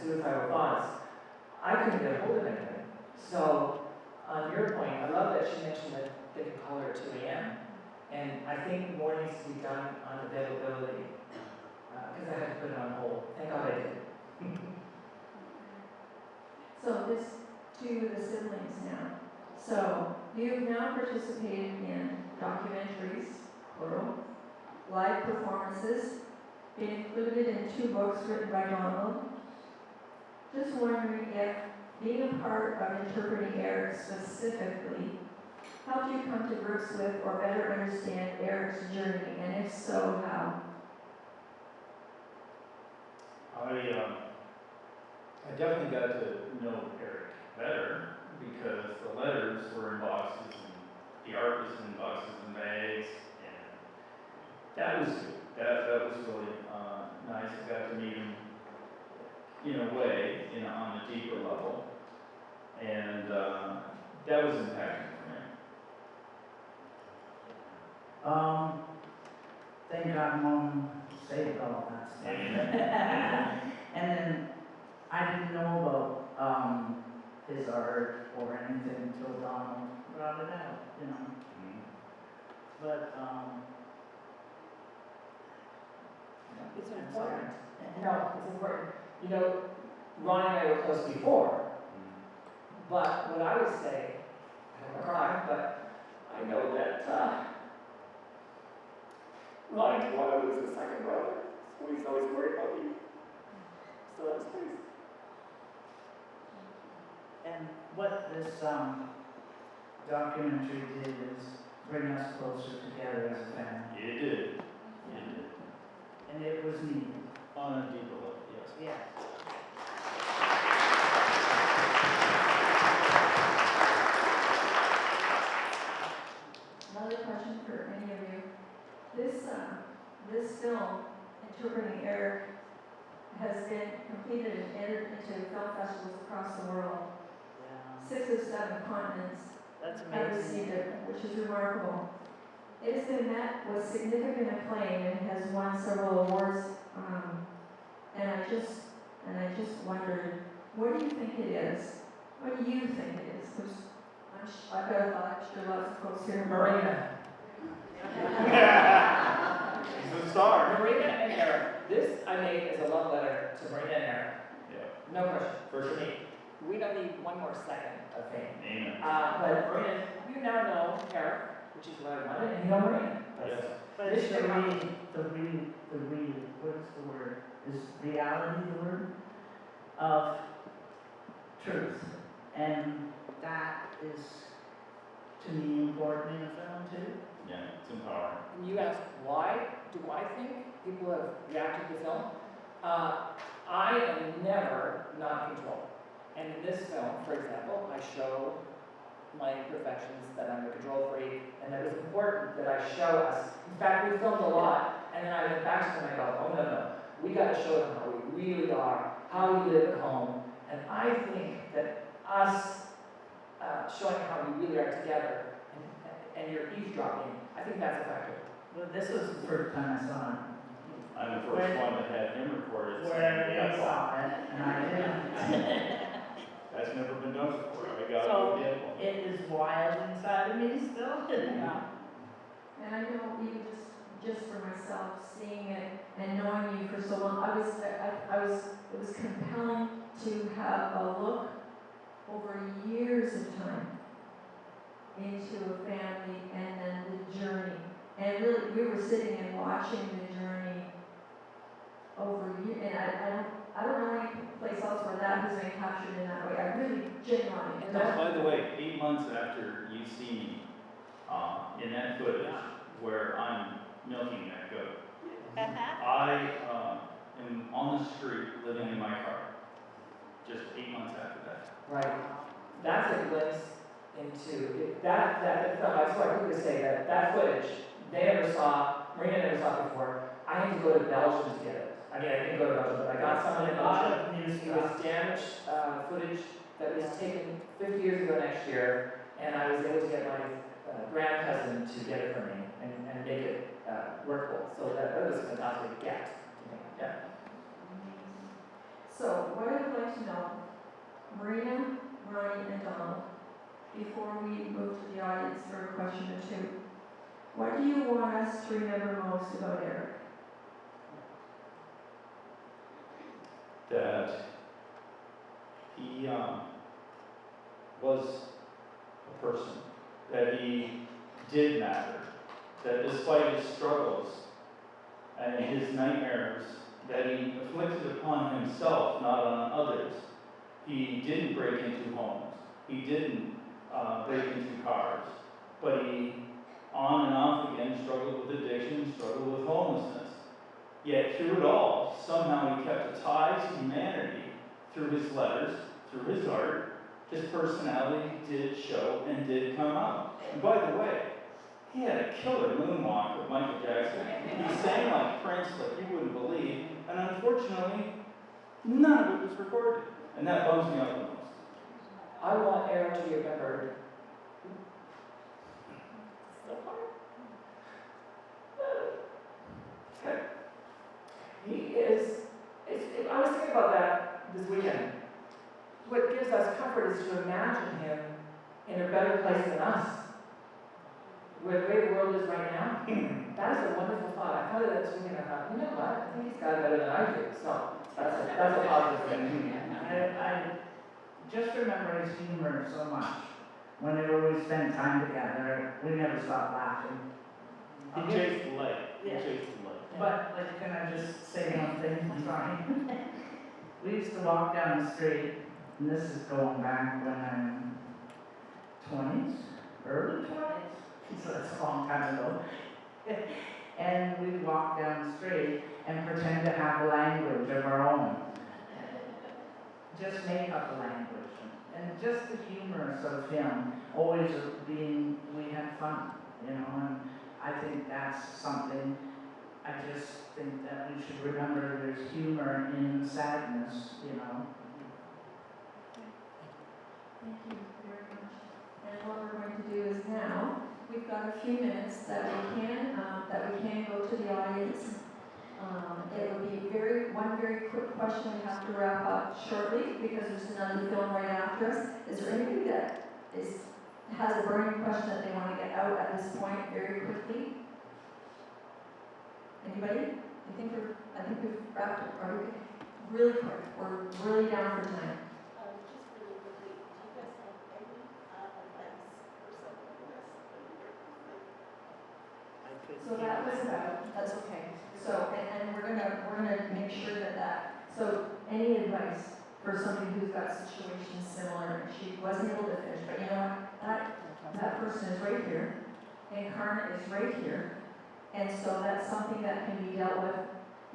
suicidal thoughts, I couldn't get a hold of anything. So, on your point, I love that she mentioned that they could call her at 2 a.m. And I think more needs to be done on availability, because I had to put it on hold. Thank God I did. So this to the siblings now. So you've now participated in documentaries, plural, live performances, been included in 2 books written by Donald. Just wondering if being a part of interpreting Eric specifically helped you come to grips with or better understand Eric's journey, and if so, how? I definitely got to know Eric better because the letters were in boxes and the art was in boxes and bags, and that was good. That was really nice. I got to meet him in a way, on a deeper level, and that was impacting for me. Thank God Mom saved all that stuff. And then I didn't know about his art or anything until Donald brought it out, Mm-hmm. But It's important. No, it's important. Ronny and I were close before, but what I would say, I don't want to cry, but I know that Ronny didn't want to lose his second brother, so he's always worried about you. So that's nice. and what this documentary did is bring us closer together as a family, It did. It did. and it was needed. On a deeper level, yes. Yes. Another question for any of you. This film, Interpreting Eric, has been completed and entered into film festivals across the world. Yeah. 6 of 7 continents That's have amazing. received it, which is remarkable. It has been met with significant acclaim and has won several awards. And I just wondered, what do you think it is? What do you think it is? Because I've got a lot, I'm sure lots of folks here. Marina. He's a star. Marina and Eric. This I made as a love letter to Marina and Eric. Yeah. No question. For sure. Me. We don't need one more second of fame. Amen. But Marina, you now know Eric, which is what I wanted, and you know Marina. Yes. But it's the what is the word? Is reality the word? Of truth. And that is, to me, important in a film too. Yeah, it's empowering. And you asked, why do I think people have reacted to film? I am never not in control. And in this film, for example, I show my imperfections, that I'm a control freak, and that it was important that I show us. In fact, we filmed a lot, and then I went back to them and I go, oh no, we got to show them how we really are, how we live at home. And I think that us showing how we really are together and you're eavesdropping, I think that's a factor. But this was the first time I saw it. I'm the first one that had him recorded. Where saying, I "Yeah, saw it, and I didn't. That's never been done before. I got So, it. Yeah. it is wild inside of me still. Yeah. And I know even just for myself, seeing it and knowing you for so long, it was compelling to have a look over years of time into a family and then the journey. And really, we were sitting and watching the journey over years, and I don't know any place else where that has been captured in that way. I really genuinely And Now, by the way, 8 months after you see me in that footage where I'm milking that goat, I am on the street living in my car. Just 8 months after that. Right. That's a glimpse into that film. I just want to quickly say that footage they never saw, Marina never saw it before. I had to go to Belgium to get it. I mean, I didn't go to Belgium, but I got someone in Belgium. It was damaged footage that was taken 50 years ago next year, and I was able to get my grand cousin to get it for me and make it workable. So that was a fantastic gift to me. Yeah. So what I'd before we move to the audience for a question or two. What do you want us to remember most about Eric? That he was a person, that he did matter, that despite his struggles and his nightmares that he inflicted upon himself, not on others, he didn't break into homes, he didn't break into cars, but he on and off again struggled with addiction, struggled with homelessness. Yet through it all, somehow he kept a tie to humanity through his letters, through his art. His personality did show and did come out. And by the way, he had a killer moonwalk with Michael Jackson. He sang like Prince, like you wouldn't believe, and unfortunately, none of it was recorded. And that bums me out the most. I want Eric to be remembered. So hard. Okay. He is, I was thinking about that this weekend. What gives us comfort is to imagine him in a better place than us. Where the way the world is right now, that is a wonderful thought. I thought of that this weekend. I thought, you know what? I think he's got it better than I do. So that's a positive thing. I just remember his humor so much. Whenever we spent time together, we never stopped laughing. He chased the light. He Yeah. chased the light. But, like, can I just say one thing? I'm sorry. We used to walk down the street, and this is going back when I'm 20s, early 20s, so that's a long time ago. And we'd walk down the street and pretend to have a language of our own. Just make up a language. And just the humor of him, always being, we had fun, you know, and I think that's something, I just think that we should remember there's humor in sadness, you know. Thank you very much. And what we're going to do is now, we've got a few minutes that we can go to the audience. It will be one very quick question. We have to wrap up shortly because there's another film right after us. Is there anybody that has a burning question that they want to get out at this point very quickly? Anybody? I think we've wrapped it. Are we really quick? We're really down for time. Just really quickly, do you guys have any advice for someone who So that was about, that's okay. So, and we're gonna make sure so any advice for somebody who's got situations similar, and she wasn't able to finish, but you know what, that person is right here, and Karna is right here, and so that's something that can be dealt with,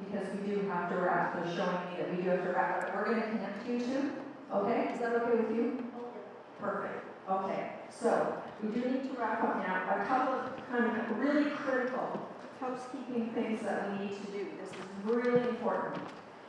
because we do have to wrap, they're showing me that we do have to wrap up. We're gonna connect you two, okay? Is that okay with you? Perfect, okay. So, we do need to wrap up now. A couple of kind of really critical housekeeping things that we need to do. This is really important.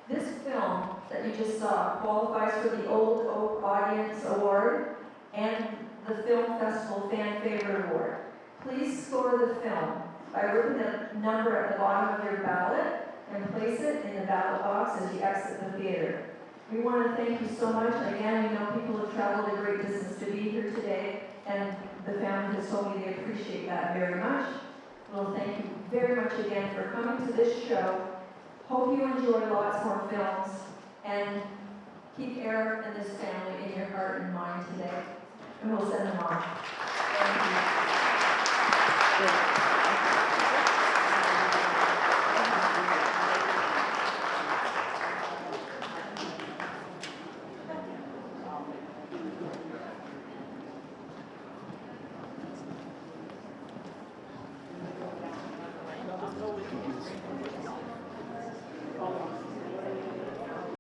This film that you just saw qualifies for the Old Oak Audience Award and the Film Festival Fan Favorite Award. Please score the film by writing the number at the bottom of your ballot and place it in the ballot box as you exit the theater. We want to thank you so much. Again, we know people have traveled a great distance to be here today, and the family has told me they appreciate that very much. Well, thank you very much again for coming to this show. Hope you enjoy lots more films, and keep Eric and his family in your heart and mind today. And we'll send them off. Thank you.